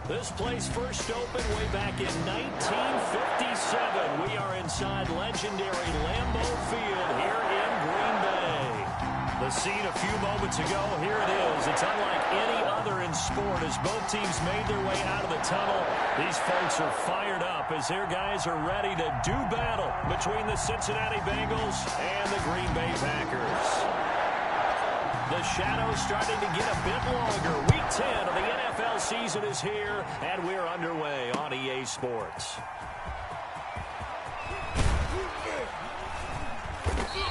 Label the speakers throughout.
Speaker 1: This place first opened way back in 1957. We are inside legendary Lambeau Field here in Green Bay. The scene a few moments ago, here it is. It's unlike any other in sport as both teams made their way out of the tunnel. These folks are fired up as their guys are ready to do battle between the Cincinnati Bengals and the Green Bay Packers. The shadow's starting to get a bit longer. Week 10 of the NFL season is here, and we're underway on EA Sports.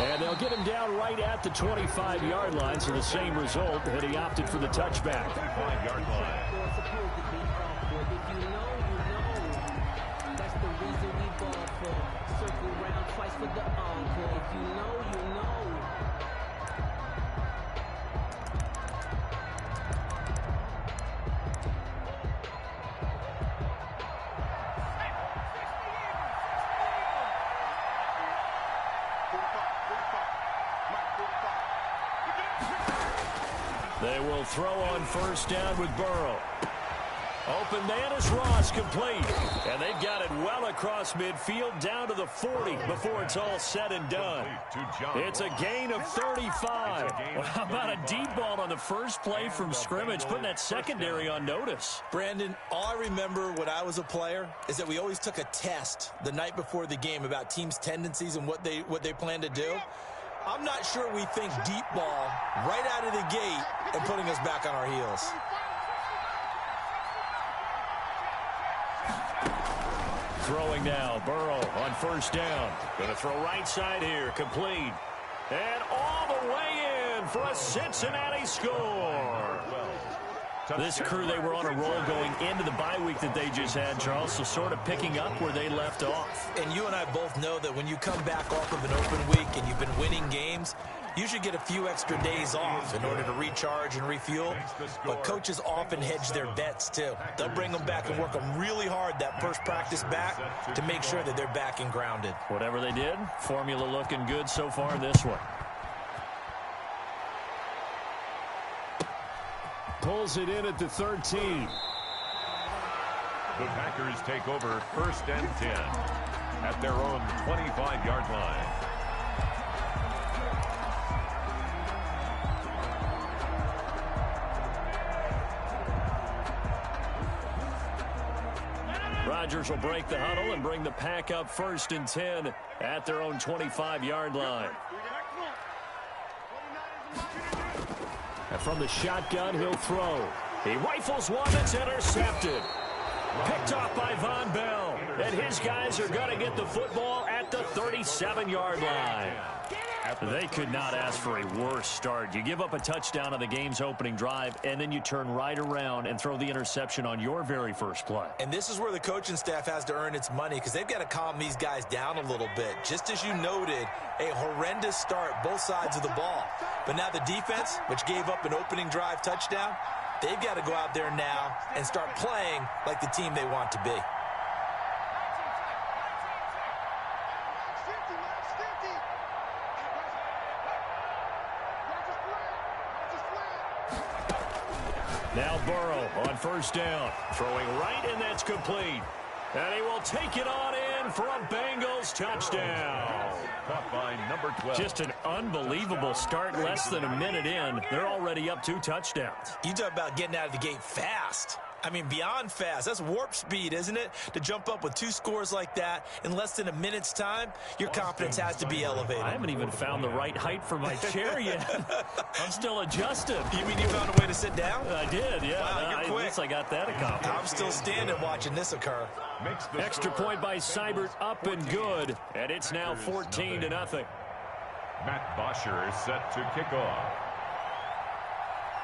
Speaker 1: And they'll get him down right at the 25-yard line, so the same result, and he opted for the touchback.
Speaker 2: 25-yard line. That's the reason we ball for. Circle round twice for the encore. If you know, you know.
Speaker 1: They will throw on first down with Burrow. Open man is Ross, complete. And they've got it well across midfield down to the 40 before it's all said and done. It's a gain of 35. Well, how about a deep ball on the first play from scrimmage, putting that secondary on notice?
Speaker 3: Brandon, all I remember when I was a player is that we always took a test the night before the game about teams' tendencies and what they plan to do. I'm not sure we think deep ball right out of the gate and putting us back on our heels.
Speaker 1: Throwing now, Burrow on first down. Going to throw right side here, complete. And all the way in for a Cincinnati score. This crew, they were on a roll going into the bye week that they just had, Charles, so sort of picking up where they left off.
Speaker 3: And you and I both know that when you come back off of an open week and you've been winning games, you should get a few extra days off in order to recharge and refuel. But coaches often hedge their bets, too. They'll bring them back and work them really hard that first practice back to make sure that they're back and grounded.
Speaker 1: Whatever they did, formula looking good so far in this one. Pulls it in at the 13.
Speaker 4: The Packers take over first and 10 at their own 25-yard line.
Speaker 1: Rodgers will break the huddle and bring the Pack up first and 10 at their own 25-yard line. And from the shotgun, he'll throw. He rifles one that's intercepted. Picked off by Von Bell. And his guys are going to get the football at the 37-yard line. They could not ask for a worse start. You give up a touchdown on the game's opening drive, and then you turn right around and throw the interception on your very first play.
Speaker 3: And this is where the coaching staff has to earn its money because they've got to calm these guys down a little bit. Just as you noted, a horrendous start both sides of the ball. But now the defense, which gave up an opening drive touchdown, they've got to go out there now and start playing like the team they want to be.
Speaker 1: Now Burrow on first down. Throwing right, and that's complete. And he will take it on in for a Bengals touchdown.
Speaker 4: Caught by number 12.
Speaker 1: Just an unbelievable start. Less than a minute in, they're already up 2 touchdowns.
Speaker 3: You talk about getting out of the gate fast. I mean, beyond fast. That's warp speed, isn't it? To jump up with 2 scores like that in less than a minute's time, your confidence has to be elevated.
Speaker 1: I haven't even found the right height for my chair yet. I'm still adjusting.
Speaker 3: You mean you found a way to sit down?
Speaker 1: I did, yeah.
Speaker 3: Wow, you're quick.
Speaker 1: At least I got that accomplished.
Speaker 3: I'm still standing watching this occur.
Speaker 1: Extra point by Seibert, up and good. And it's now 14-0.
Speaker 4: Matt Bosher is set to kick off.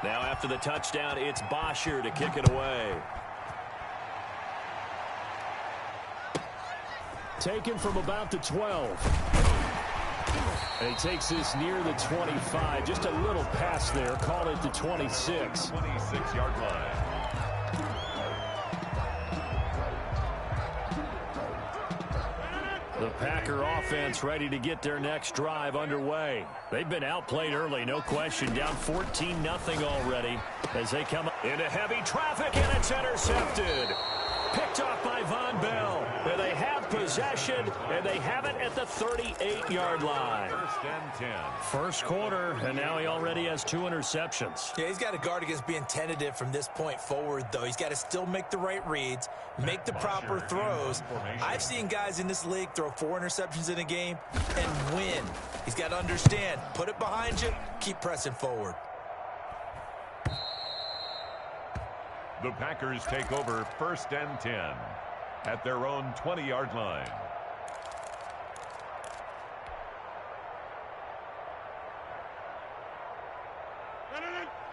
Speaker 1: Now after the touchdown, it's Bosher to kick it away. Taken from about the 12. And he takes this near the 25. Just a little pass there. Call it the 26.
Speaker 4: 26-yard line.
Speaker 1: The Packer offense ready to get their next drive underway. They've been outplayed early, no question. Down 14-0 already as they come into heavy traffic, and it's intercepted. Picked off by Von Bell. And they have possession, and they have it at the 38-yard line.
Speaker 4: First and 10.
Speaker 1: First quarter, and now he already has 2 interceptions.
Speaker 3: Yeah, he's got to guard against being tentative from this point forward, though. He's got to still make the right reads, make the proper throws. I've seen guys in this league throw 4 interceptions in a game and win. He's got to understand, put it behind you, keep pressing forward.
Speaker 4: The Packers take over first and 10 at their own 20-yard line.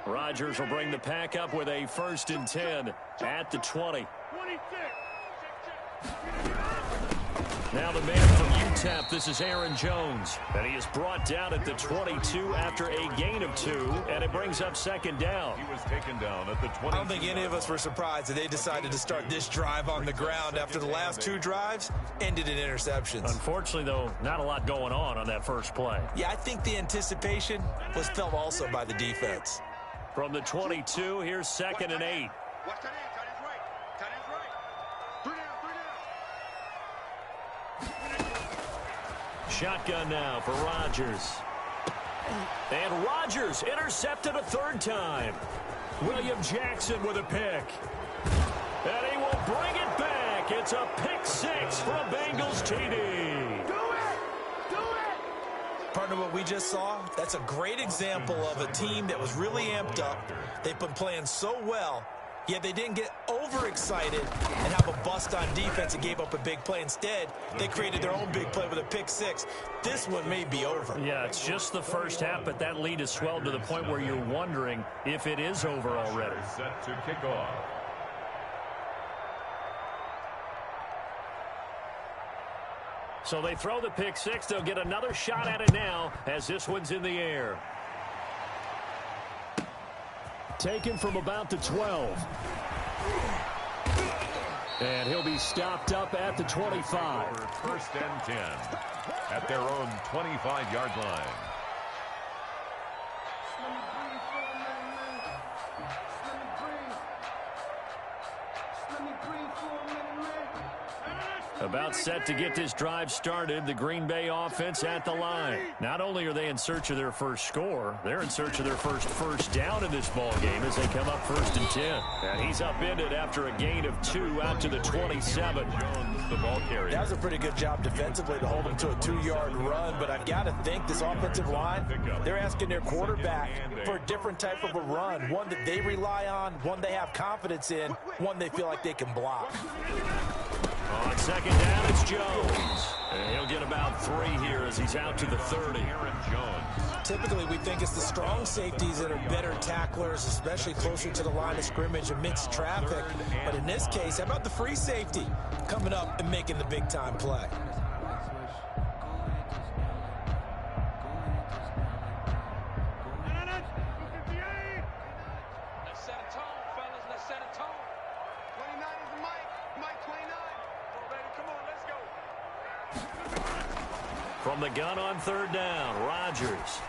Speaker 1: Rodgers will bring the pack up with a first and 10 at the 20. Now the man from UTEP, this is Aaron Jones. And he is brought down at the 22 after a gain of 2, and it brings up second down.
Speaker 4: He was taken down at the 20.
Speaker 3: I don't think any of us were surprised that they decided to start this drive on the ground after the last 2 drives ended in interceptions.
Speaker 1: Unfortunately, though, not a lot going on that first play.
Speaker 3: Yeah, I think the anticipation was felt also by the defense.
Speaker 1: From the 22, here's second and 8.
Speaker 5: Watch that end, tight end's right. Tight end's right. 3 down, 3 down.
Speaker 1: Shotgun now for Rodgers. And Rodgers intercepted a 3rd time. William Jackson with a pick. And he will bring it back. It's a pick 6 from Bengals TD.
Speaker 3: Partner, what we just saw, that's a great example of a team that was really amped up. They've been playing so well, yet they didn't get overexcited and have a bust on defense and gave up a big play. Instead, they created their own big play with a pick 6. This one may be over.
Speaker 1: Yeah, it's just the first half, but that lead has swelled to the point where you're wondering if it is over already.
Speaker 4: Set to kick off.
Speaker 1: So they throw the pick 6. They'll get another shot at it now as this one's in the air. Taken from about the 12. And he'll be stopped up at the 25.
Speaker 4: First and 10 at their own 25-yard line.
Speaker 1: About set to get this drive started, the Green Bay offense at the line. Not only are they in search of their first score, they're in search of their first down in this ball game as they come up first and 10. And he's upended after a gain of 2 out to the 27.
Speaker 4: Jones, the ball carrier.
Speaker 3: That was a pretty good job defensively to hold them to a 2-yard run, but I've got to think this offensive line, they're asking their quarterback for a different type of a run, one that they rely on, one they have confidence in, one they feel like they can block.
Speaker 1: On second down, it's Jones. And he'll get about 3 here as he's out to the 30.
Speaker 4: Aaron Jones.
Speaker 3: Typically, we think it's the strong safeties that are better tacklers, especially closer to the line of scrimmage amidst traffic. But in this case, how about the free safety coming up and making the big-time play?
Speaker 5: Let's set a tone, fellas. Let's set a tone. 29 is the mic. Mike 29. Come on, let's go.
Speaker 1: From the gun on 3rd down, Rodgers.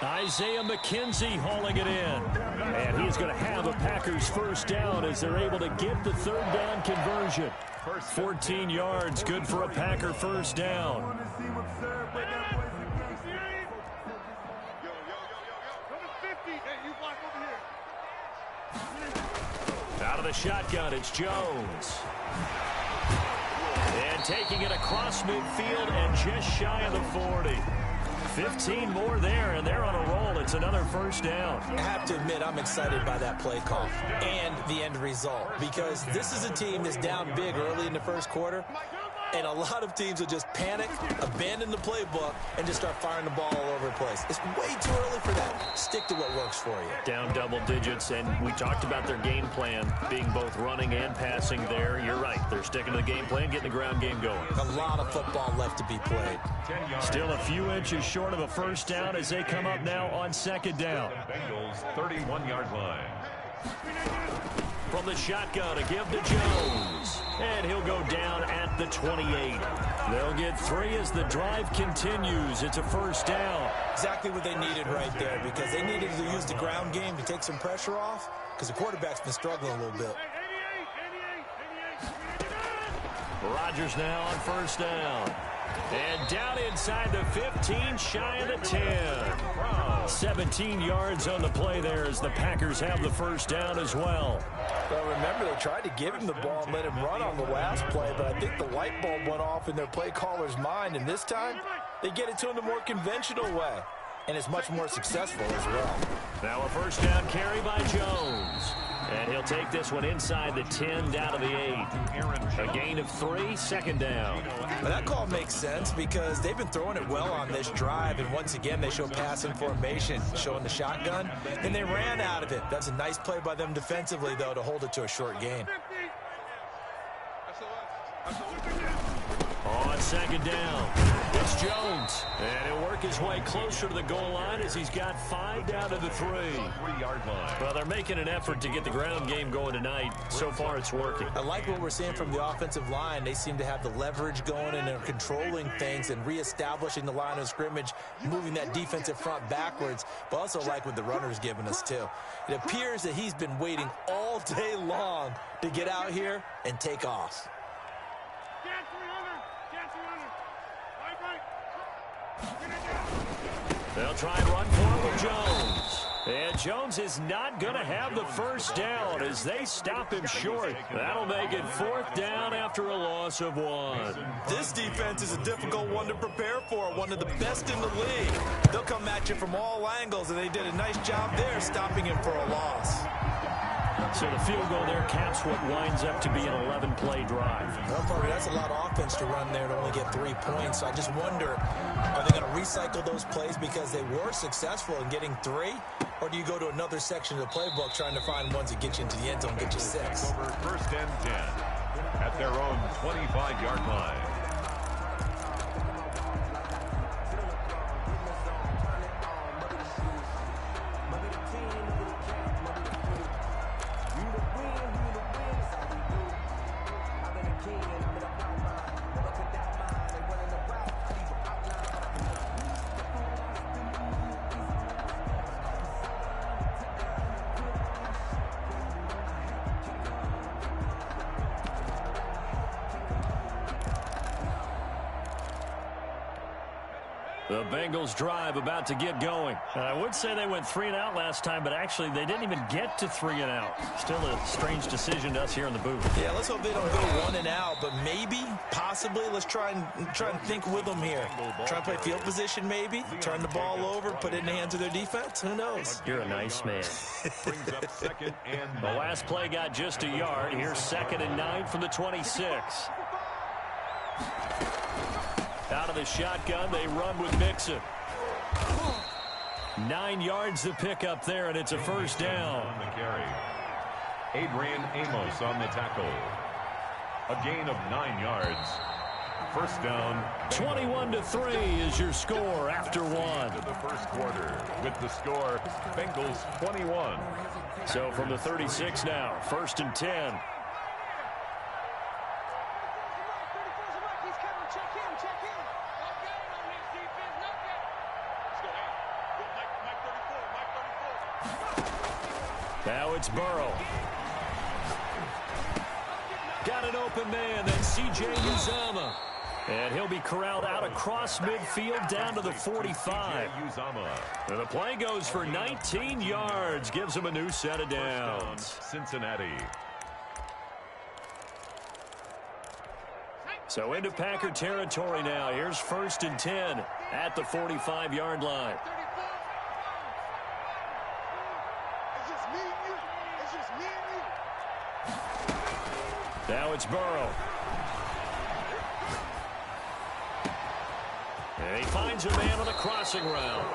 Speaker 1: Isaiah McKenzie hauling it in. And he's going to have a Packers first down as they're able to get the 3rd down conversion. 14 yards, good for a Packer first down. Out of the shotgun, it's Jones. And taking it across midfield and just shy of the 40. 15 more there, and they're on a roll. It's another first down.
Speaker 3: I have to admit, I'm excited by that play call and the end result, because this is a team that's down big early in the first quarter, and a lot of teams will just panic, abandon the playbook, and just start firing the ball all over the place. It's way too early for that. Stick to what works for you.
Speaker 1: Down double digits, and we talked about their game plan being both running and passing there. You're right. They're sticking to the game plan, getting the ground game going.
Speaker 3: A lot of football left to be played.
Speaker 1: Still a few inches short of a first down as they come up now on second down.
Speaker 4: Bengals 31-yard line.
Speaker 1: From the shotgun, a give to Jones. And he'll go down at the 28. They'll get 3 as the drive continues. It's a first down.
Speaker 3: Exactly what they needed right there, because they needed to use the ground game to take some pressure off, because the quarterback's been struggling a little bit.
Speaker 1: Rodgers now on first down. And down inside the 15, shy of the 10. 17 yards on the play there as the Packers have the first down as well.
Speaker 3: Well, remember, they tried to give him the ball and let him run on the last play, but I think the light bulb went off in their play caller's mind, and this time they get it to him the more conventional way, and it's much more successful as well.
Speaker 1: Now a first down carry by Jones. And he'll take this one inside the 10, down to the 8. A gain of 3, second down.
Speaker 3: Well, that call makes sense because they've been throwing it well on this drive, and once again they show passing formation, showing the shotgun, and they ran out of it. That's a nice play by them defensively, though, to hold it to a short gain.
Speaker 1: On second down, it's Jones. And he'll work his way closer to the goal line as he's got 5 down to the 3.
Speaker 4: 3-yard line.
Speaker 1: Well, they're making an effort to get the ground game going tonight. So far, it's working.
Speaker 3: I like what we're seeing from the offensive line. They seem to have the leverage going, and they're controlling things and reestablishing the line of scrimmage, moving that defensive front backwards, but also like what the runner's giving us, too. It appears that he's been waiting all day long to get out here and take off.
Speaker 1: They'll try and run for it with Jones. And Jones is not going to have the first down as they stop him short. That'll make it 4th down after a loss of 1.
Speaker 3: This defense is a difficult one to prepare for, one of the best in the league. They'll come at you from all angles, and they did a nice job there stopping him for a loss.
Speaker 1: So the field goal there caps what winds up to be an 11-play drive.
Speaker 3: Well, Parker, that's a lot of offense to run there to only get 3 points. So I just wonder, are they going to recycle those plays because they were successful in getting 3? Or do you go to another section of the playbook trying to find ones that get you into the end zone and get you 6?
Speaker 4: Over first and 10 at their own 25-yard line.
Speaker 1: The Bengals drive about to get going. I would say they went 3 and out last time, but actually they didn't even get to 3 and out. Still a strange decision to us here in the booth.
Speaker 3: Yeah, let's hope they don't go 1 and out, but maybe, possibly, let's try and think with them here. Try and play field position maybe, turn the ball over, put it in the hands of their defense. Who knows?
Speaker 1: You're a nice man.
Speaker 4: Brings up 2nd and 9.
Speaker 1: The last play got just a yard. Here's 2nd and 9 from the 26. Out of the shotgun, they run with Mixon. 9 yards to pick up there, and it's a first down.
Speaker 4: On the carry. Adrian Amos on the tackle. A gain of 9 yards. First down.
Speaker 1: 21-3 is your score after 1.
Speaker 4: To the first quarter with the score, Bengals 21.
Speaker 1: So from the 36 now, 1st and 10. Now it's Burrow. Got an open man, then C.J. Uzomah. And he'll be corralled out across midfield down to the 45. And the play goes for 19 yards. Gives him a new set of downs.
Speaker 4: Cincinnati.
Speaker 1: So into Packer territory now. Here's 1st and 10 at the 45-yard line. Now it's Burrow. And he finds a man on the crossing route.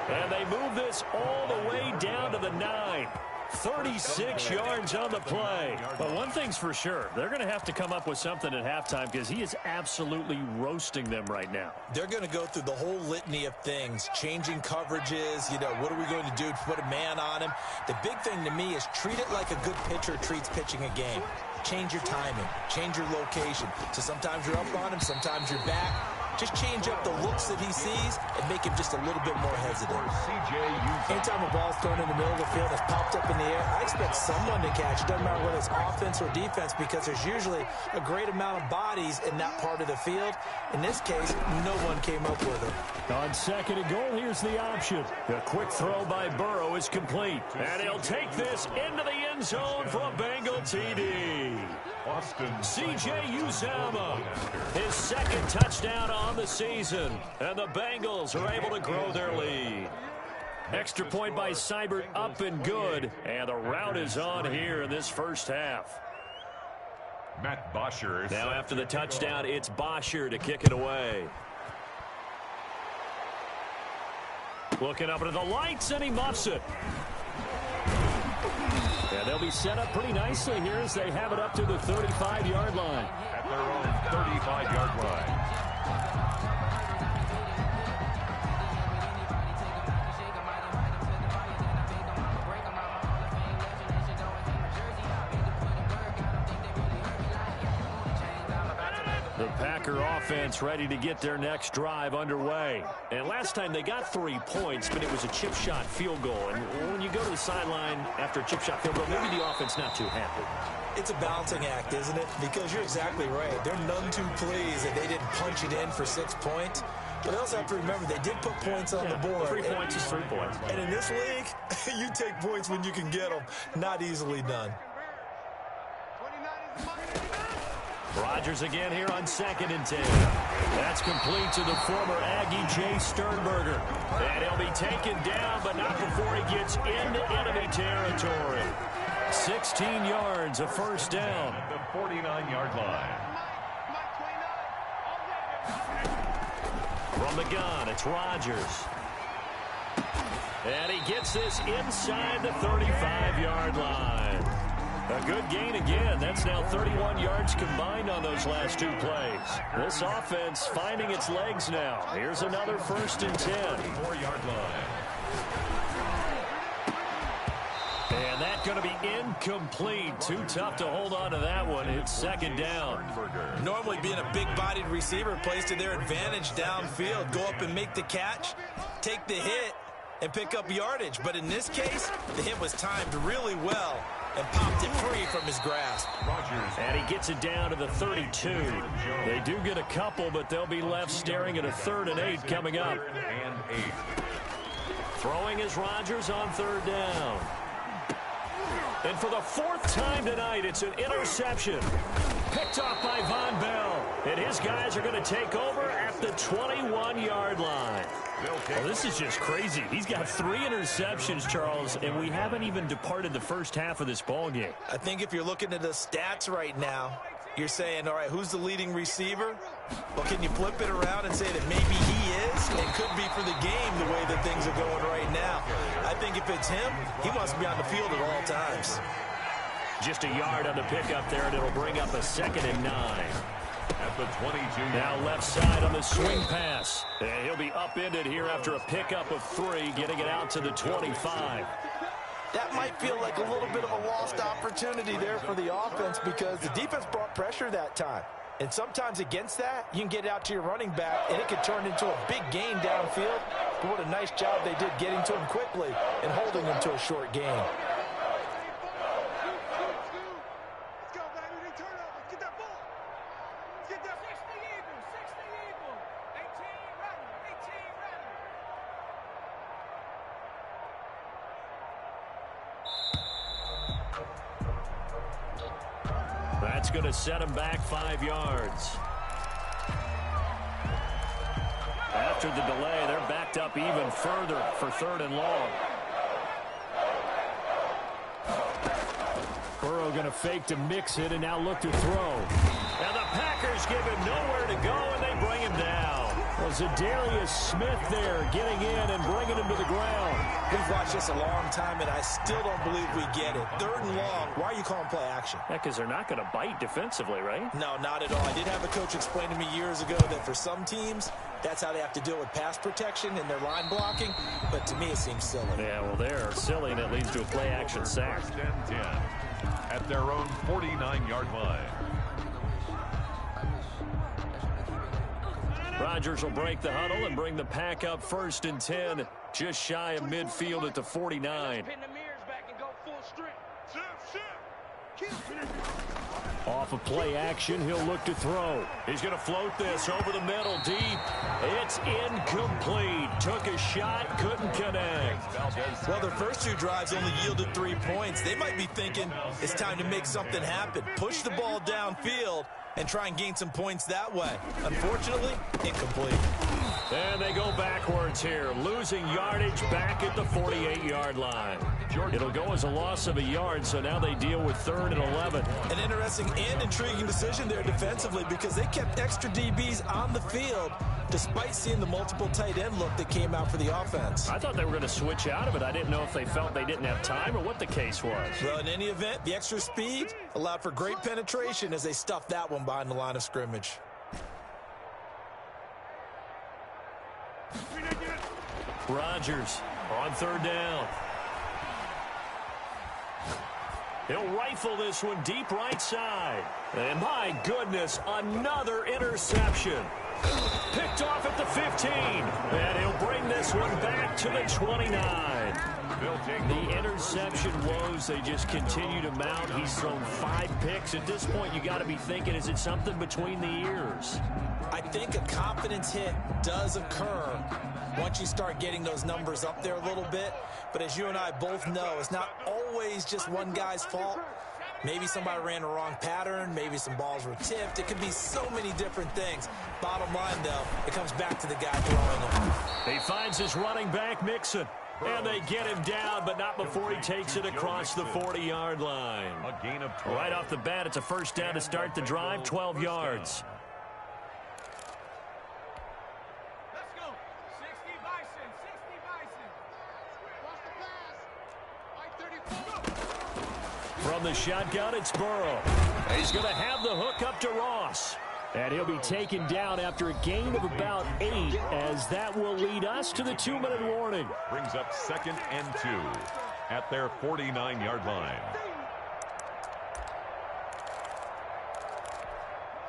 Speaker 1: And they move this all the way down to the 9. 36 yards on the play. But one thing's for sure, they're going to have to come up with something at halftime because he is absolutely roasting them right now.
Speaker 3: They're going to go through the whole litany of things, changing coverages, what are we going to do to put a man on him? The big thing to me is treat it like a good pitcher treats pitching a game. Change your timing, change your location. So sometimes you're up on him, sometimes you're back. Just change up the looks that he sees and make him just a little bit more hesitant. Anytime a ball's thrown in the middle of the field, it's popped up in the air, I expect someone to catch. It doesn't matter whether it's offense or defense because there's usually a great amount of bodies in that part of the field. In this case, no one came up with it.
Speaker 1: On second and goal, here's the option. A quick throw by Burrow is complete. And he'll take this into the end zone for a Bengal TD. C.J. Uzomah, his second touchdown on the season, and the Bengals are able to grow their lead. Extra point by Seibert, up and good, and the rout is on here in this first half.
Speaker 4: Matt Bosher.
Speaker 1: Now after the touchdown, it's Bosher to kick it away. Looking up into the lights, and he muffs it. And they'll be set up pretty nicely here as they have it up to the 35-yard line.
Speaker 4: At their own 35-yard line.
Speaker 1: The Packer offense ready to get their next drive underway. And last time they got 3 points, but it was a chip shot field goal. And when you go to the sideline after a chip shot field goal, maybe the offense not too happy.
Speaker 3: It's a balancing act, isn't it? Because you're exactly right. They're none too pleased that they didn't punch it in for 6 points. But they also have to remember they did put points on the board.
Speaker 1: 3 points is 3 points.
Speaker 3: And in this league, you take points when you can get them. Not easily done.
Speaker 1: Rodgers again here on 2nd and 10. That's complete to the former Aggie Jay Sternberger. And he'll be taken down, but not before he gets into enemy territory. 16 yards, a first down.
Speaker 4: At the 49-yard line.
Speaker 1: From the gun, it's Rodgers. And he gets this inside the 35-yard line. A good gain again. That's now 31 yards combined on those last 2 plays. This offense finding its legs now. Here's another 1st and 10.
Speaker 4: 4-yard line.
Speaker 1: And that's going to be incomplete. Too tough to hold on to that one. It's 2nd down.
Speaker 3: Normally being a big-bodied receiver plays to their advantage downfield. Go up and make the catch, take the hit, and pick up yardage. But in this case, the hit was timed really well and popped it free from his grasp.
Speaker 1: And he gets it down to the 32. They do get a couple, but they'll be left staring at a 3rd and 8 coming up.
Speaker 4: And 8.
Speaker 1: Throwing is Rodgers on 3rd down. And for the 4th time tonight, it's an interception. Picked off by Von Bell. And his guys are going to take over at the 21-yard line. Well, this is just crazy. He's got 3 interceptions, Charles, and we haven't even departed the first half of this ball game.
Speaker 3: I think if you're looking at the stats right now, you're saying, all right, who's the leading receiver? Well, can you flip it around and say that maybe he is? It could be for the game the way that things are going right now. I think if it's him, he must be on the field at all times.
Speaker 1: Just a yard on the pickup there, and it'll bring up a 2nd and 9.
Speaker 4: At the 22.
Speaker 1: Now left side on the swing pass. And he'll be upended here after a pickup of 3, getting it out to the 25.
Speaker 3: That might feel like a little bit of a lost opportunity there for the offense because the defense brought pressure that time. And sometimes against that, you can get out to your running back, and it could turn into a big gain downfield. But what a nice job they did getting to him quickly and holding him to a short gain.
Speaker 1: That's going to set him back 5 yards. After the delay, they're backed up even further for 3rd and long. Burrow going to fake to mix it and now look to throw. And the Packers give him nowhere to go, and they bring him down. Well, Zadarius Smith there getting in and bringing him to the ground. The
Speaker 3: we've watched this a long time, and I still don't believe we get it. 3rd and long. Why are you calling play action?
Speaker 1: Yeah, because they're not going to bite defensively, right?
Speaker 3: No, not at all. I did have a coach explain to me years ago that for some teams, that's how they have to deal with pass protection and their line blocking. But to me, it seems silly.
Speaker 1: Yeah, well, they're silly, and it leads to a play action sack.
Speaker 4: 1st and 10 at their own 49-yard line.
Speaker 1: Rodgers will break the huddle and bring the pack up 1st and 10, just shy of midfield at the 49.
Speaker 5: Pin the mirrors back and go full strength.
Speaker 1: Off of play action, he'll look to throw. He's going to float this over the middle deep. It's incomplete. Took a shot, couldn't connect.
Speaker 3: Well, their first 2 drives only yielded 3 points. They might be thinking it's time to make something happen. Push the ball downfield and try and gain some points that way. Unfortunately, incomplete.
Speaker 1: And they go backwards here, losing yardage back at the 48-yard line. It'll go as a loss of a yard, so now they deal with 3rd and 11.
Speaker 3: An interesting and intriguing decision there defensively because they kept extra DBs on the field despite seeing the multiple tight end look that came out for the offense.
Speaker 1: I thought they were going to switch out of it. I didn't know if they felt they didn't have time or what the case was.
Speaker 3: Well, in any event, the extra speed allowed for great penetration as they stuffed that one behind the line of scrimmage.
Speaker 1: Rodgers on 3rd down. He'll rifle this one deep right side. And my goodness, another interception. Picked off at the 15. And he'll bring this one back to the 29. The interception woes, they just continue to mount. He's thrown 5 picks. At this point, you got to be thinking, is it something between the ears?
Speaker 3: I think a confidence hit does occur once you start getting those numbers up there a little bit. But as you and I both know, it's not always just one guy's fault. Maybe somebody ran a wrong pattern. Maybe some balls were tipped. It could be so many different things. Bottom line, though, it comes back to the guy throwing them.
Speaker 1: He finds his running back, Mixon. And they get him down, but not before he takes it across the 40-yard line.
Speaker 4: A gain of 12.
Speaker 1: Right off the bat, it's a 1st down to start the drive, 12 yards.
Speaker 5: Let's go. 60 Bison. 60 Bison. Watch the pass. 34.
Speaker 1: From the shotgun, it's Burrow. He's going to have the hook up to Ross. And he'll be taken down after a gain of about 8, as that will lead us to the 2-minute warning.
Speaker 4: Brings up 2nd and 2 at their 49-yard line.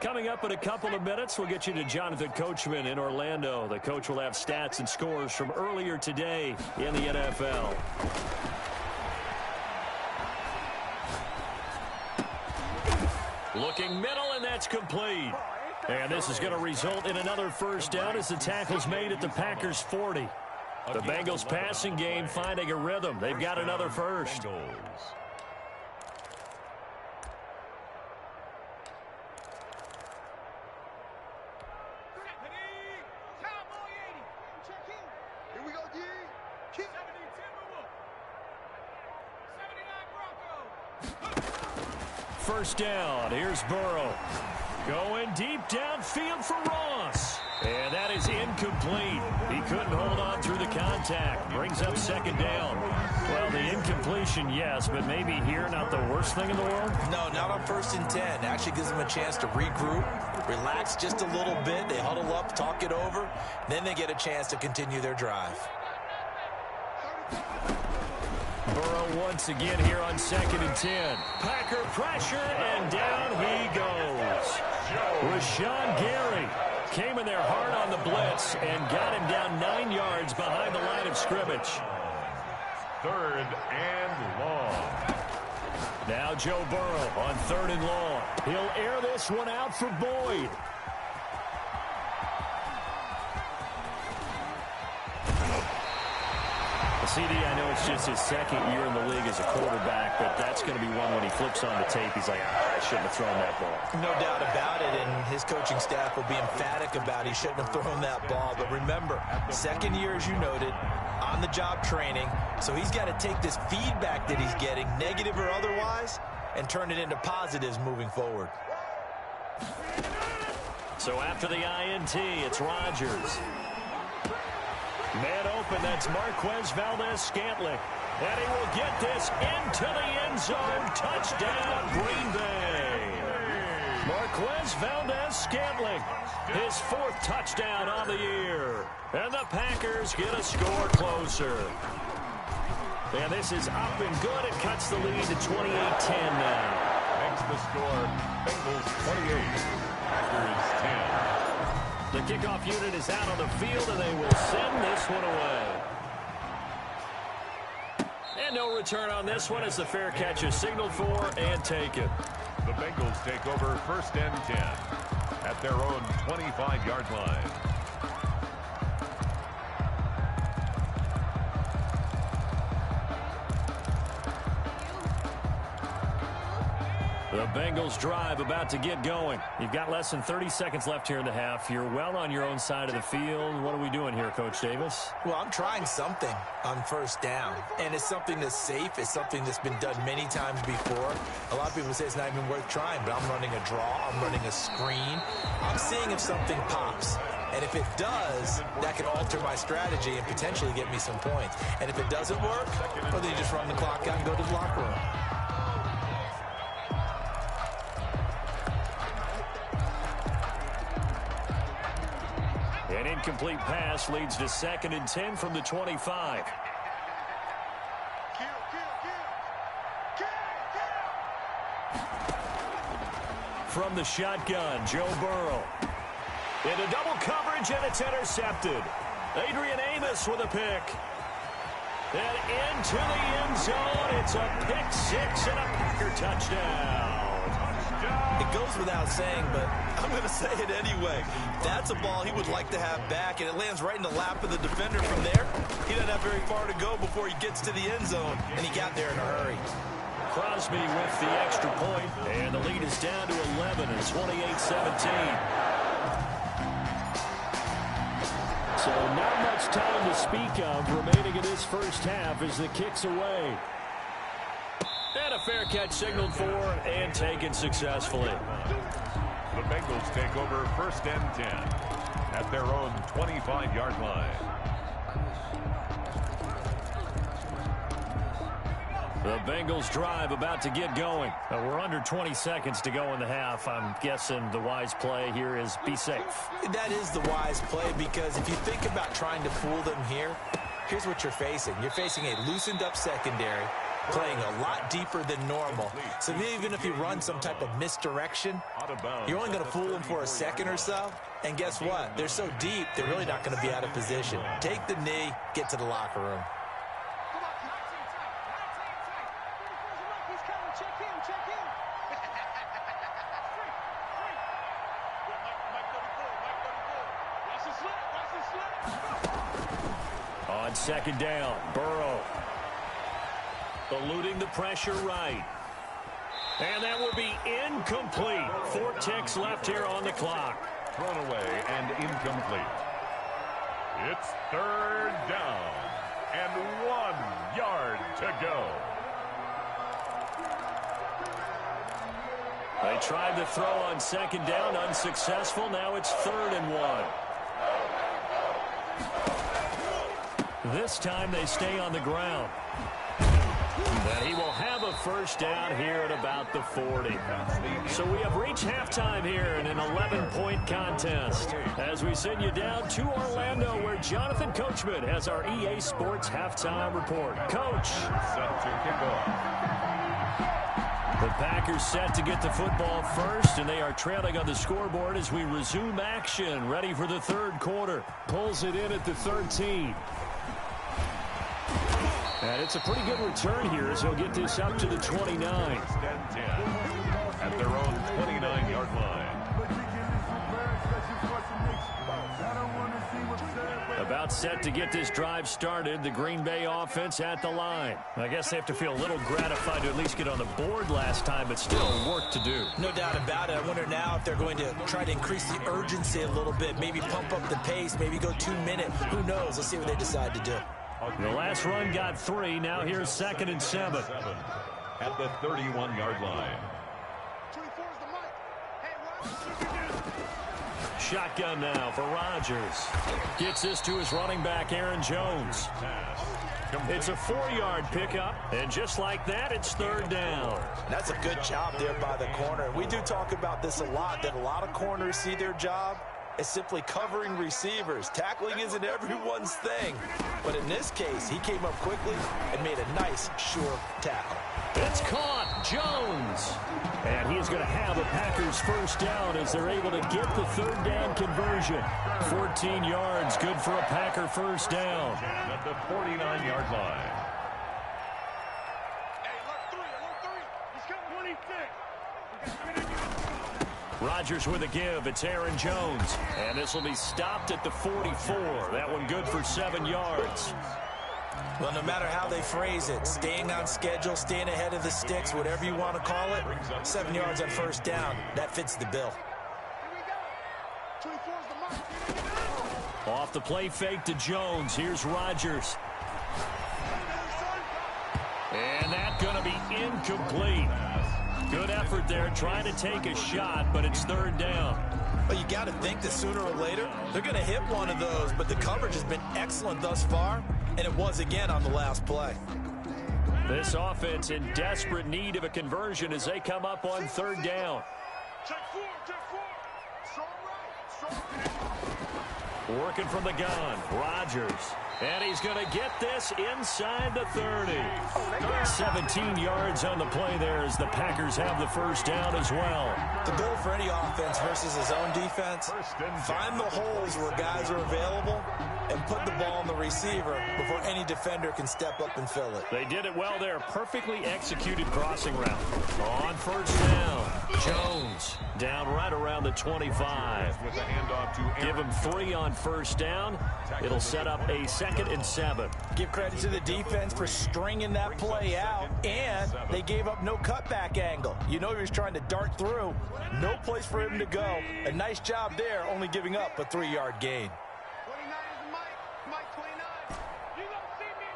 Speaker 1: Coming up in a couple of minutes, we'll get you to Jonathan Coachman in Orlando. The coach will have stats and scores from earlier today in the NFL. Looking middle, and that's complete. And this is going to result in another 1st down as the tackle's made at the Packers' 40. The Bengals passing game finding a rhythm. They've got another 1st.
Speaker 5: Here we go, D. 70 Timberwolves. 79 Broncos.
Speaker 1: 1st down. Here's Burrow. Going deep downfield for Ross. And that is incomplete. He couldn't hold on through the contact. Brings up 2nd down. Well, the incompletion, yes, but maybe here not the worst thing in the world?
Speaker 3: No, not on 1st and 10. Actually gives them a chance to regroup, relax just a little bit. They huddle up, talk it over. Then they get a chance to continue their drive.
Speaker 1: Burrow once again here on 2nd and 10. Packer pressure, and down he goes. Rashawn Gary came in there hard on the blitz and got him down 9 yards behind the line of scrimmage.
Speaker 4: 3rd and long.
Speaker 1: Now Joe Burrow on 3rd and long. He'll air this one out for Boyd. CD, I know it's just his 2nd year in the league as a quarterback, but that's going to be one when he flips on the tape, he's like, I shouldn't have thrown that ball.
Speaker 3: No doubt about it, and his coaching staff will be emphatic about he shouldn't have thrown that ball. But remember, 2nd year, as you noted, on-the-job training, so he's got to take this feedback that he's getting, negative or otherwise, and turn it into positives moving forward.
Speaker 1: So after the INT, it's Rodgers. Man open, that's Marquez Valdez-Scantling. And he will get this into the end zone. Touchdown, Green Bay. Marquez Valdez-Scantling, his 4th touchdown on the year. And the Packers get a score closer. And this is up and good. It cuts the lead to 28-10 now.
Speaker 4: Makes the score Bengals 28, Packers 10.
Speaker 1: The kickoff unit is out on the field, and they will send this one away. And no return on this one as the fair catch is signaled for and taken.
Speaker 4: The Bengals take over 1st and 10 at their own 25-yard line.
Speaker 1: The Bengals drive about to get going. You've got less than 30 seconds left here in the half. You're well on your own side of the field. What are we doing here, Coach Davis?
Speaker 3: Well, I'm trying something on 1st down, and it's something that's safe. It's something that's been done many times before. A lot of people say it's not even worth trying, but I'm running a draw. I'm running a screen. I'm seeing if something pops. And if it does, that can alter my strategy and potentially get me some points. And if it doesn't work, well, then you just run the clock out and go to the locker room.
Speaker 1: An incomplete pass leads to 2nd and 10 from the 25. From the shotgun, Joe Burrow. Into double coverage, and it's intercepted. Adrian Amos with a pick. And into the end zone. It's a pick 6 and a Packer touchdown.
Speaker 3: It goes without saying, but I'm going to say it anyway. That's a ball he would like to have back, and it lands right in the lap of the defender from there. He doesn't have very far to go before he gets to the end zone, and he got there in a hurry.
Speaker 1: Crosby with the extra point, and the lead is down to 11 and 28-17. So not much time to speak of remaining in this first half as the kick's away. And a fair catch signaled for and taken successfully.
Speaker 4: The Bengals take over 1st and 10 at their own 25-yard line.
Speaker 1: The Bengals drive about to get going. We're under 20 seconds to go in the half. I'm guessing the wise play here is be safe.
Speaker 3: That is the wise play, because if you think about trying to fool them here, here's what you're facing. You're facing a loosened up secondary, playing a lot deeper than normal. So even if you run some type of misdirection, you're only going to fool them for a second or so. And guess what? They're so deep, they're really not going to be out of position. Take the knee, get to the locker room.
Speaker 1: On 2nd down, Burrow. Eluding the pressure right. And that will be incomplete. 4 ticks left here on the clock.
Speaker 4: Thrown away and incomplete. It's 3rd down and 1 yard to go.
Speaker 1: They tried to throw on 2nd down, unsuccessful. Now it's 3rd and 1. This time they stay on the ground. And he will have a 1st down here at about the 40. So we have reached halftime here in an 11-point contest. As we send you down to Orlando, where Jonathan Coachman has our EA Sports halftime report. Coach.
Speaker 4: Set to kick off.
Speaker 1: The Packers set to get the football first, and they are trailing on the scoreboard as we resume action. Ready for the 3rd quarter. Pulls it in at the 13. And it's a pretty good return here as he'll get this up to the 29.
Speaker 4: 1st and 10 at their own 29-yard line.
Speaker 1: About set to get this drive started. The Green Bay offense at the line. I guess they have to feel a little gratified to at least get on the board last time, but still work to do.
Speaker 3: No doubt about it. I wonder now if they're going to try to increase the urgency a little bit, maybe pump up the pace, maybe go 2 minutes. Who knows? Let's see what they decide to do.
Speaker 1: The last run got 3. Now here's 2nd and 7.
Speaker 4: At the 31-yard line.
Speaker 1: Shotgun now for Rodgers. Gets this to his running back, Aaron Jones. It's a 4-yard pickup, and just like that, it's third down.
Speaker 3: That's a good job there by the corner. We do talk about this a lot, that a lot of corners see their job as simply covering receivers. Tackling isn't everyone's thing. But in this case, he came up quickly and made a nice, sure tackle.
Speaker 1: It's caught. Jones. And he's going to have a Packers first down as they're able to get the third down conversion. 14 yards, good for a Packer first down.
Speaker 4: At the 49-yard line.
Speaker 5: Hey, look three. He's coming 26.
Speaker 1: Rodgers with a give. It's Aaron Jones. And this will be stopped at the 44. That one good for 7 yards.
Speaker 3: Well, no matter how they phrase it, staying on schedule, staying ahead of the sticks, whatever you want to call it, 7 yards on first down, that fits the bill.
Speaker 5: Here we go. 24's the mark.
Speaker 1: Off the play fake to Jones. Here's Rodgers. And that's going to be incomplete. Good effort there, trying to take a shot, but it's third down.
Speaker 3: Well, you got to think that sooner or later, they're going to hit one of those, but the coverage has been excellent thus far, and it was again on the last play.
Speaker 1: This offense in desperate need of a conversion as they come up on third down.
Speaker 5: Check four. Strong right. Strong.
Speaker 1: Working from the gun, Rodgers. And he's going to get this inside the 30. 17 yards on the play there as the Packers have the first down as well.
Speaker 3: The goal for any offense versus his own defense, find the holes where guys are available and put the ball on the receiver before any defender can step up and fill it.
Speaker 1: They did it well there. Perfectly executed crossing route. On first down, Jones down right around the 25.
Speaker 4: With the handoff to
Speaker 1: Give him 3 on first down. It'll set up a 2nd and 7.
Speaker 3: Give credit to the defense for stringing that play out, and they gave up no cutback angle. You know he was trying to dart through. No place for him to go. A nice job there, only giving up a 3-yard gain.
Speaker 5: 29 is Mike 29. You don't see me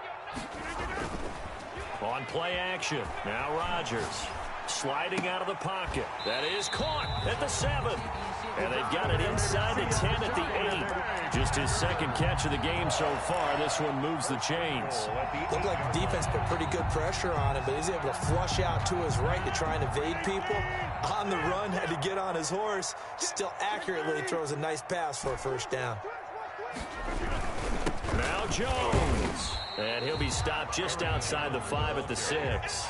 Speaker 5: in your
Speaker 1: On play action, now Rodgers sliding out of the pocket. That is caught at the 7. And they've got it inside the 10 at the 8. Just his second catch of the game so far. This one moves the chains.
Speaker 3: Looked like the defense put pretty good pressure on him, but he's able to flush out to his right to try and evade people. On the run, had to get on his horse. Still accurately throws a nice pass for a first down.
Speaker 1: Now Jones. And he'll be stopped just outside the 5 at the 6.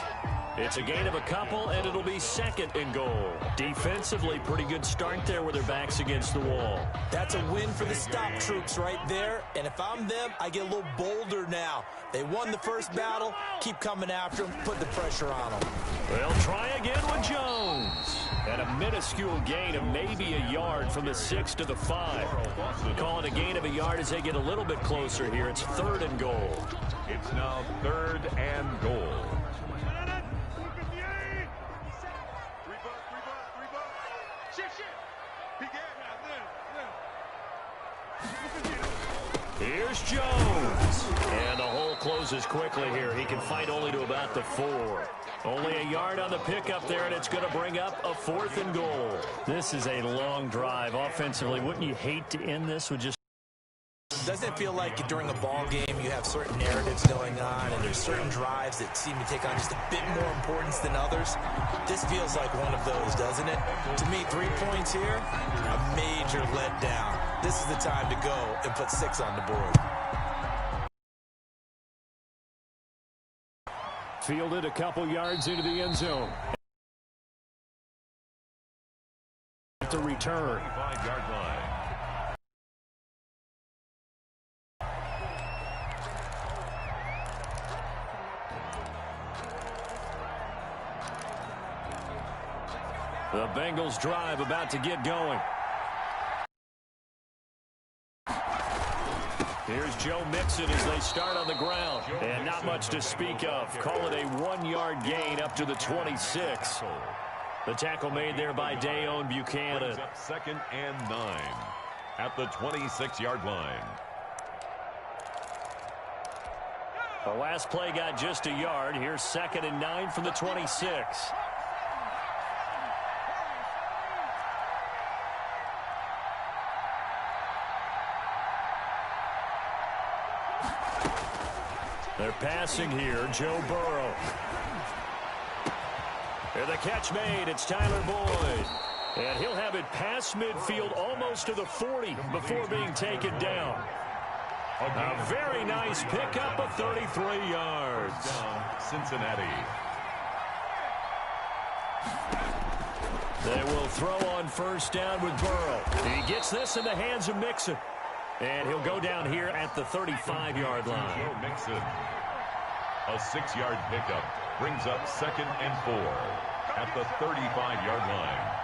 Speaker 1: It's a gain of a couple, and it'll be 2nd and goal. Defensively, pretty good start there with their backs against the wall.
Speaker 3: That's a win for the stop troops right there, and if I'm them, I get a little bolder now. They won the first battle, keep coming after them, put the pressure on them.
Speaker 1: They'll try again with Jones. And a minuscule gain of maybe a yard from the 6 to the 5. Call it a gain of a yard as they get a little bit closer here. It's 3rd and goal.
Speaker 4: It's now 3rd and goal.
Speaker 1: Here's Jones. And the hole closes quickly here. He can fight only to about the 4. Only a yard on the pickup there, and it's going to bring up a 4th and goal. This is a long drive offensively. Wouldn't you hate to end this with just...
Speaker 3: Doesn't it feel like during a ball game you have certain narratives going on and there's certain drives that seem to take on just a bit more importance than others? This feels like one of those, doesn't it? To me, 3 points here, a major letdown. This is the time to go and put 6 on the board.
Speaker 1: Fielded a couple yards into the end zone. To return.
Speaker 4: 25-yard line.
Speaker 1: The Bengals drive about to get going. Here's Joe Mixon as they start on the ground. And not much to speak of. Call it a 1-yard gain up to the 26. The tackle made there by Dayon Buchanan.
Speaker 4: Up 2nd and 9 at the 26-yard line.
Speaker 1: The last play got just a yard. Here's 2nd and 9 from the 26. They're passing here. Joe Burrow. And the catch made. It's Tyler Boyd. And he'll have it past midfield almost to the 40 before being taken down. A very nice pickup of 33 yards.
Speaker 4: Cincinnati.
Speaker 1: They will throw on first down with Burrow. He gets this in the hands of Mixon. And he'll go down here at the 35-yard line.
Speaker 4: Joe Mixon. A 6-yard pickup brings up 2nd and 4 at the 35-yard line.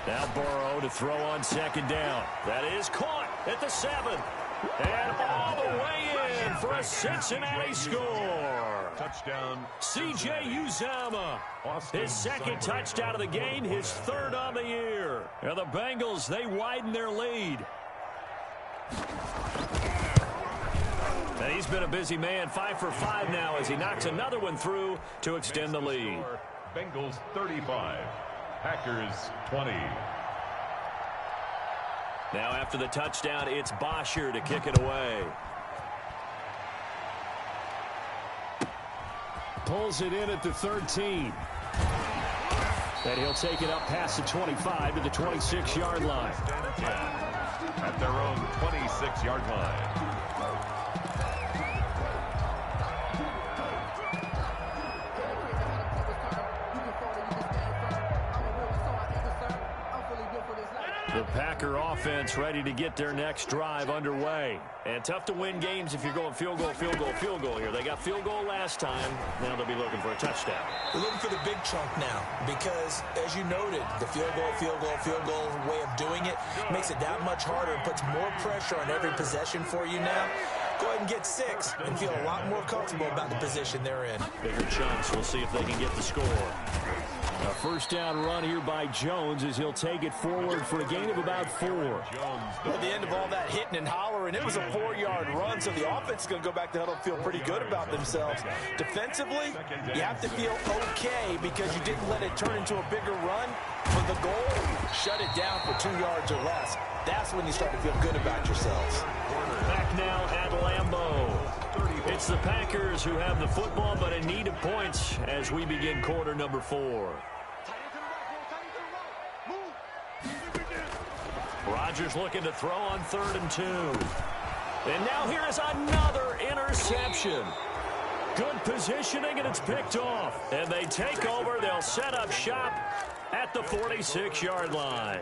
Speaker 1: Now Burrow to throw on 2nd down. That is caught at the 7. And all the way in for a Cincinnati score.
Speaker 4: Touchdown.
Speaker 1: C.J. Uzomah. His 2nd touchdown of the game, his 3rd on the year. And the Bengals, they widen their lead. And he's been a busy man, 5 for 5 now as he knocks another one through to extend the lead.
Speaker 4: Bengals 35. Packers 20.
Speaker 1: Now after the touchdown, it's Bosher to kick it away. Pulls it in at the 13. And he'll take it up past the 25 to the 26-yard line.
Speaker 4: At their own 26-yard line.
Speaker 1: The Packer offense ready to get their next drive underway. And tough to win games if you're going field goal, field goal, field goal here. They got field goal last time. Now they'll be looking for a touchdown.
Speaker 3: We're looking for the big chunk now because, as you noted, the field goal way of doing it makes it that much harder and puts more pressure on every possession for you now. Go ahead and get 6 and feel a lot more comfortable about the position they're in.
Speaker 1: Bigger chunks. We'll see if they can get the score. A first down run here by Jones as he'll take it forward for a gain of about 4.
Speaker 3: Well, at the end of all that hitting and hollering, it was a 4-yard run, so the offense is going to go back to huddle and feel pretty good about themselves. Defensively, you have to feel okay because you didn't let it turn into a bigger run. For the goal, shut it down for 2 yards or less. That's when you start to feel good about yourselves.
Speaker 1: Back now at Lambeau. It's the Packers who have the football, but in need of points as we begin quarter number 4. Rodgers looking to throw on 3rd and 2. And now here is another interception. Good positioning, and it's picked off. And they take over. They'll set up shop at the 46-yard line.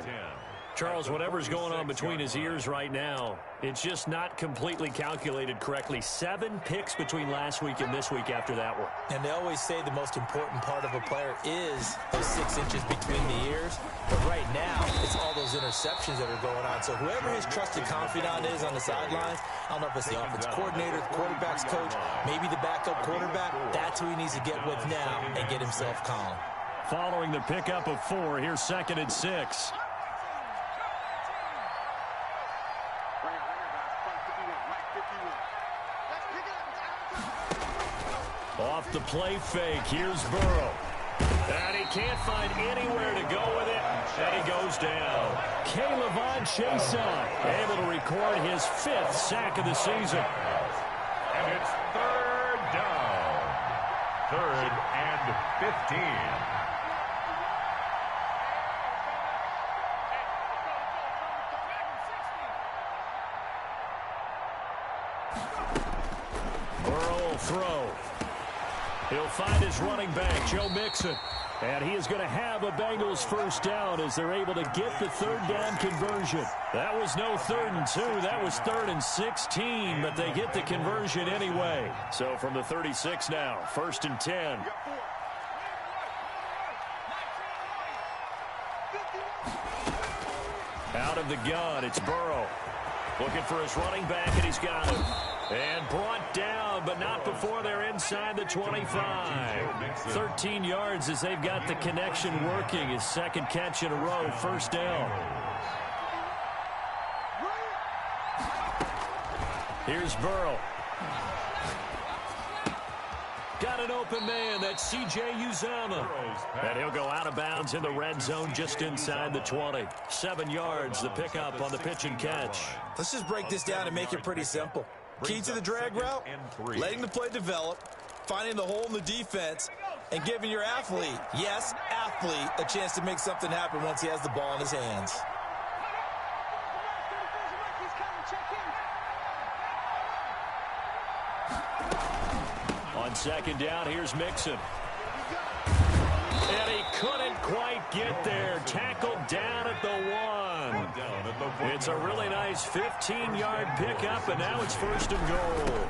Speaker 1: Charles, whatever's going on between his ears right now, it's just not completely calculated correctly. 7 picks between last week and this week after that one.
Speaker 3: And they always say the most important part of a player is those 6 inches between the ears. But right now, it's all those interceptions that are going on. So whoever his trusted confidant is on the sidelines, I don't know if it's the offense coordinator, the quarterback's coach, maybe the backup quarterback, that's who he needs to get with now and get himself calm.
Speaker 1: Following the pickup of 4, here's 2nd and 6. Off the play fake, here's Burrow. And he can't find anywhere to go with it, and he goes down. K'Lavon Chaisson able to record his 5th sack of the season.
Speaker 4: And it's 3rd down. 3rd and 15.
Speaker 1: Burrow will throw. He'll find his running back, Joe Mixon. And he is going to have a Bengals first down as they're able to get the 3rd down conversion. That was no 3rd and 2. That was 3rd and 16, but they get the conversion anyway. So from the 36 now, 1st and 10. Out of the gun, it's Burrow. Looking for his running back, and he's got him. And brought down, but not before they're inside the 25. 13 yards as they've got the connection working. His 2nd catch in a row, first down. Here's Burrow. Got an open man. That's C.J. Uzama. And he'll go out of bounds in the red zone just inside the 20. 7 yards, the pickup on the pitch and catch.
Speaker 3: Let's just break this down and make it pretty simple. Key to the drag route, letting the play develop, finding the hole in the defense, and giving your athlete, yes, athlete, a chance to make something happen once he has the ball in his hands.
Speaker 1: On second down, here's Mixon. And he couldn't quite get there. Tackled down at the 1. It's a really nice 15-yard pickup, and now it's 1st and goal.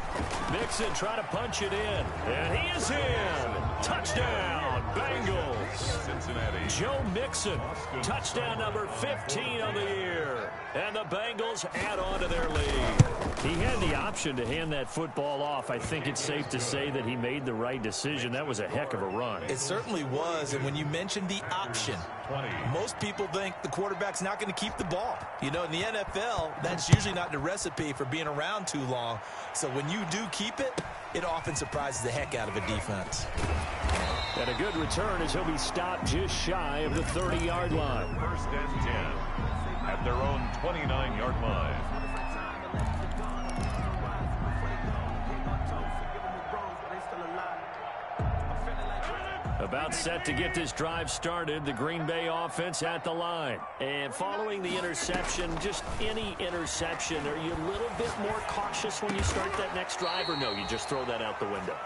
Speaker 1: Mixon trying to punch it in, and he is in. Touchdown, Bengals.
Speaker 4: Cincinnati.
Speaker 1: Joe Mixon, touchdown number 15 on the year. And the Bengals add on to their lead. He had the option to hand that football off. I think it's safe to say that he made the right decision. That was a heck of a run.
Speaker 3: It certainly was, and when you mentioned the option, most people think the quarterback's not going to keep the ball. You know, in the NFL, that's usually not the recipe for being around too long. So when you do keep it, it often surprises the heck out of a defense.
Speaker 1: And a good return as he'll be stopped just shy of the 30-yard line.
Speaker 4: 1st and 10 at their own 29-yard line.
Speaker 1: About set to get this drive started, the Green Bay offense at the line. And following the interception, just any interception, are you a little bit more cautious when you start that next drive, or no, you just throw that out the window?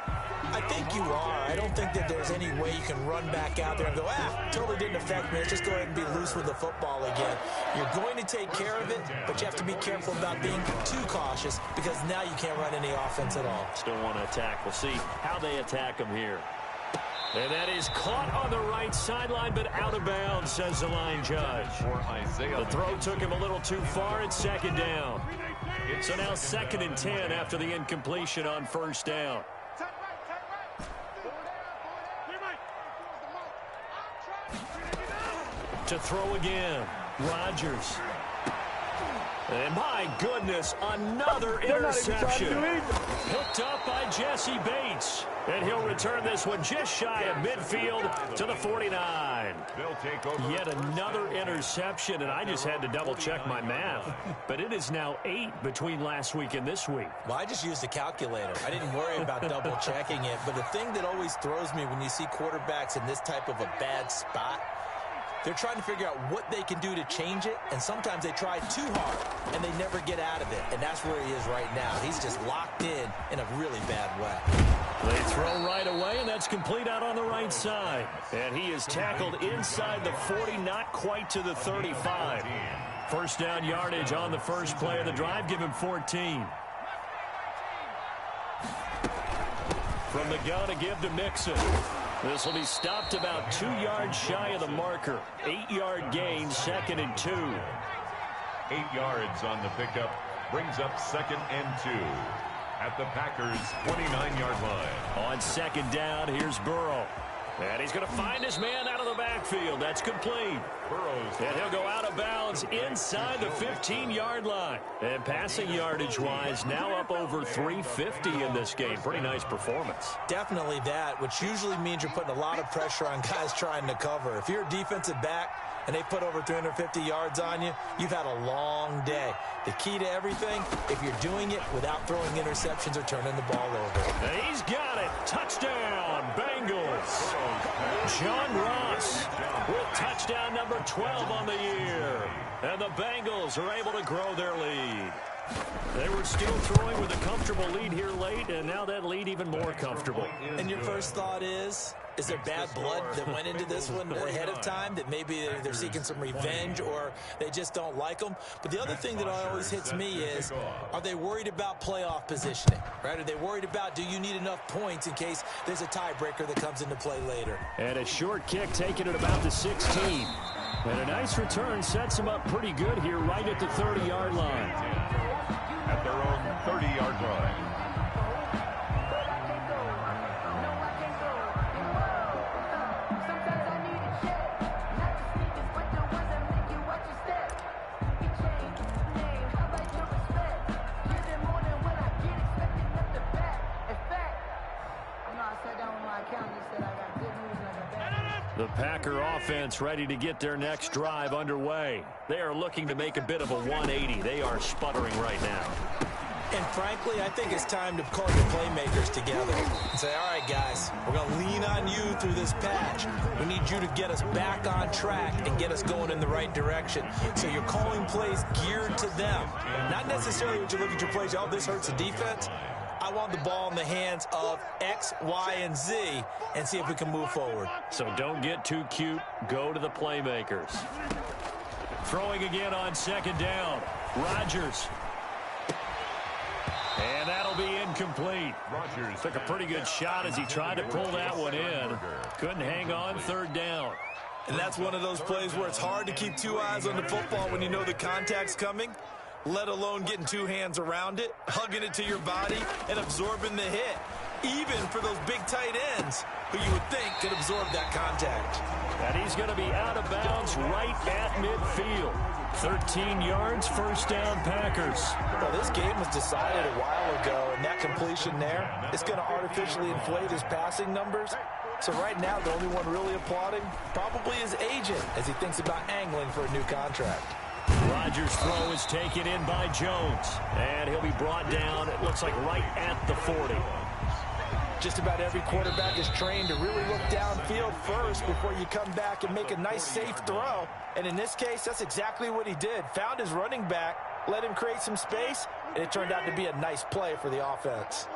Speaker 3: I think you are. I don't think that there's any way you can run back out there and go, totally didn't affect me. Let's just go ahead and be loose with the football again. You're going to take care of it, but you have to be careful about being too cautious because now you can't run any offense at all.
Speaker 1: Still want to attack. We'll see how they attack him here. And that is caught on the right sideline, but out of bounds, says the line judge. The throw took him a little too far. It's 2nd down. So now 2nd and 10 after the incompletion on 1st down. To throw again, Rodgers. And my goodness, another interception. Hooked up by Jesse Bates. And he'll return this one just shy of midfield to the 49. Yet another interception, and I just had to double-check my math. But it is now 8 between last week and this week.
Speaker 3: Well, I just used a calculator. I didn't worry about double-checking it. But the thing that always throws me when you see quarterbacks in this type of a bad spot, they're trying to figure out what they can do to change it, and sometimes they try too hard, and they never get out of it. And that's where he is right now. He's just locked in a really bad way.
Speaker 1: They throw right away, and that's complete out on the right side. And he is tackled inside the 40, not quite to the 35. 1st down yardage on the first play of the drive. Give him 14. From the gun to give to Mixon. This will be stopped about 2 yards shy of the marker. 8-yard gain, 2nd and 2.
Speaker 4: 8 yards on the pickup brings up 2nd and 2 at the Packers' 29-yard line.
Speaker 1: On 2nd down, here's Burrow. And he's going to find his man out of the backfield. That's complete. And he'll go out of bounds inside the 15-yard line. And passing yardage-wise, now up over 350 in this game. Pretty nice performance.
Speaker 3: Definitely that, which usually means you're putting a lot of pressure on guys trying to cover. If you're a defensive back and they put over 350 yards on you, you've had a long day. The key to everything, if you're doing it without throwing interceptions or turning the ball over.
Speaker 1: And he's got it. Touchdown, Bengals. John Ross with touchdown number 12 on the year. And the Bengals are able to grow their lead. They were still throwing with a comfortable lead here late, and now that lead even more comfortable.
Speaker 3: And your first thought is there bad blood that went into this one ahead of time, that maybe they're seeking some revenge or they just don't like them? But the other thing that always hits me is, are they worried about playoff positioning? Right? Are they worried about, do you need enough points in case there's a tiebreaker that comes into play later?
Speaker 1: And a short kick taken at about the 16. And a nice return sets them up pretty good here right at the 30-yard line.
Speaker 4: At their own 30-yard line.
Speaker 1: The Packer offense ready to get their next drive underway. They are looking to make a bit of a 180. They are sputtering right now.
Speaker 3: And frankly, I think it's time to call your playmakers together and say, all right, guys, we're going to lean on you through this patch. We need you to get us back on track and get us going in the right direction. So you're calling plays geared to them. Not necessarily what you look at your plays, oh, this hurts the defense. I want the ball in the hands of X, Y, and Z and see if we can move forward.
Speaker 1: So don't get too cute. Go to the playmakers. Throwing again on second down. Rodgers. And that'll be incomplete. Rodgers took a pretty good shot as he tried to pull that one in. Couldn't hang on third down.
Speaker 3: And that's one of those plays where it's hard to keep two eyes on the football when you know the contact's coming, let alone getting two hands around it, hugging it to your body, and absorbing the hit. Even for those big tight ends who you would think could absorb that contact.
Speaker 1: And he's going to be out of bounds right at midfield. 13 yards, first down, Packers.
Speaker 3: Well, this game was decided a while ago, and that completion there is going to artificially inflate his passing numbers. So right now, the only one really applauding probably his agent as he thinks about angling for a new contract.
Speaker 1: Rodgers' throw is taken in by Jones, and he'll be brought down, it looks like right at the 40.
Speaker 3: Just about every quarterback is trained to really look downfield first before you come back and make a nice, safe throw. And in this case, that's exactly what he did. Found his running back, let him create some space, and it turned out to be a nice play for the offense.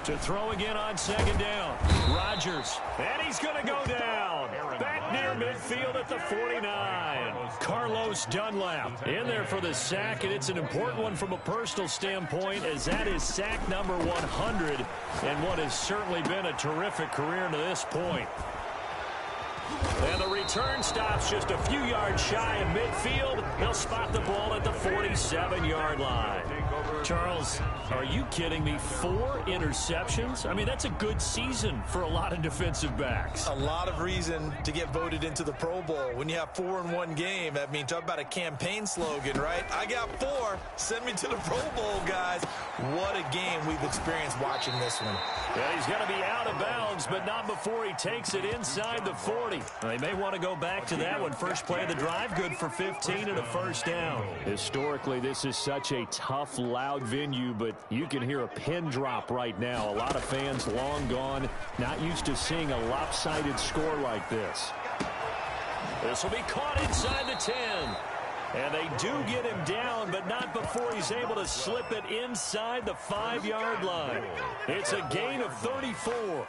Speaker 1: To throw again on second down. Rodgers. And he's going to go down. Back near midfield at the 49. Carlos Dunlap in there for the sack, and it's an important one from a personal standpoint as that is sack number 100 and what has certainly been a terrific career to this point. And the return stops just a few yards shy of midfield. They'll spot the ball at the 47-yard line. Charles, are you kidding me? 4 interceptions? I mean, that's a good season for a lot of defensive backs.
Speaker 3: A lot of reason to get voted into the Pro Bowl. When you have 4 in one game, I mean, talk about a campaign slogan, right? I got 4. Send me to the Pro Bowl, guys. What a game we've experienced watching this one.
Speaker 1: Yeah, he's going to be out of bounds, but not before he takes it inside the 40. They may want to go back to that one. First play of the drive, good for 15 and a first down. Historically, this is such a tough, loud venue, but you can hear a pin drop right now. A lot of fans long gone, not used to seeing a lopsided score like this. This will be caught inside the 10. And they do get him down, but not before he's able to slip it inside the 5-yard line. It's a gain of 34.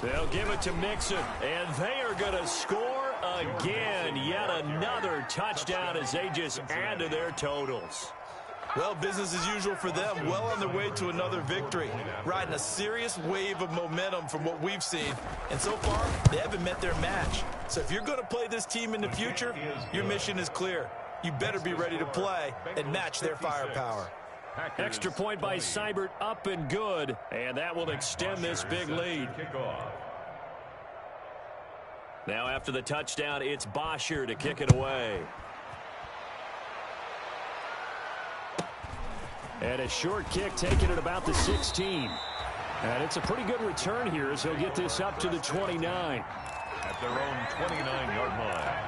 Speaker 1: They'll give it to Mixon, and they are going to score again. Yet another touchdown as they just add to their totals.
Speaker 3: Well, business as usual for them. Well on their way to another victory. Riding a serious wave of momentum from what we've seen. And so far, they haven't met their match. So if you're going to play this team in the future, your mission is clear. You better be ready to play and match their firepower.
Speaker 1: Extra point by Seibert, up and good. And that will extend this big lead. Now after the touchdown, it's Bosher to kick it away. And a short kick taken at about the 16. And it's a pretty good return here as he'll get this up to the 29.
Speaker 4: At their own 29-yard line.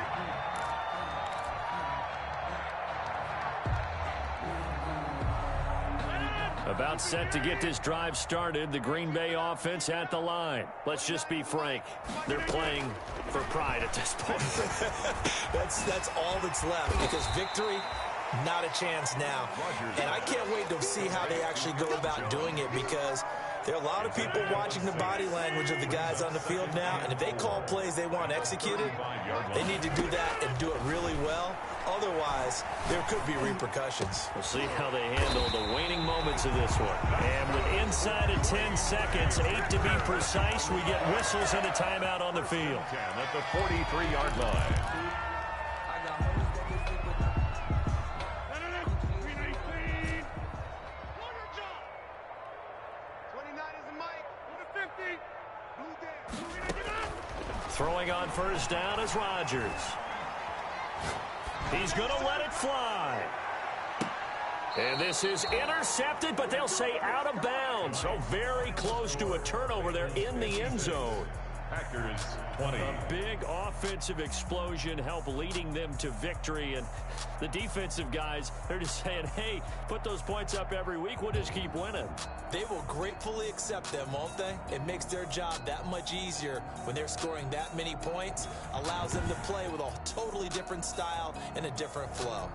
Speaker 1: About set to get this drive started. The Green Bay offense at the line. Let's just be frank. They're playing for pride at this point.
Speaker 3: That's all that's left because victory, not a chance now. And I can't wait to see how they actually go about doing it because there are a lot of people watching the body language of the guys on the field now. And if they call plays they want executed, they need to do that and do it really well. Otherwise, there could be repercussions.
Speaker 1: We'll see how they handle the waning moments of this one. And with inside of 10 seconds, 8 to be precise, we get whistles and a timeout on the field.
Speaker 4: At the 43-yard line.
Speaker 1: Throwing on first down is Rodgers. He's going to let it fly. And this is intercepted, but they'll say out of bounds. So very close to a turnover there in the end zone.
Speaker 4: Packers 20.
Speaker 1: A big offensive explosion helped leading them to victory. And the defensive guys, they're just saying, hey, put those points up every week. We'll just keep winning.
Speaker 3: They will gratefully accept them, won't they? It makes their job that much easier when they're scoring that many points. Allows them to play with a totally different style and a different flow.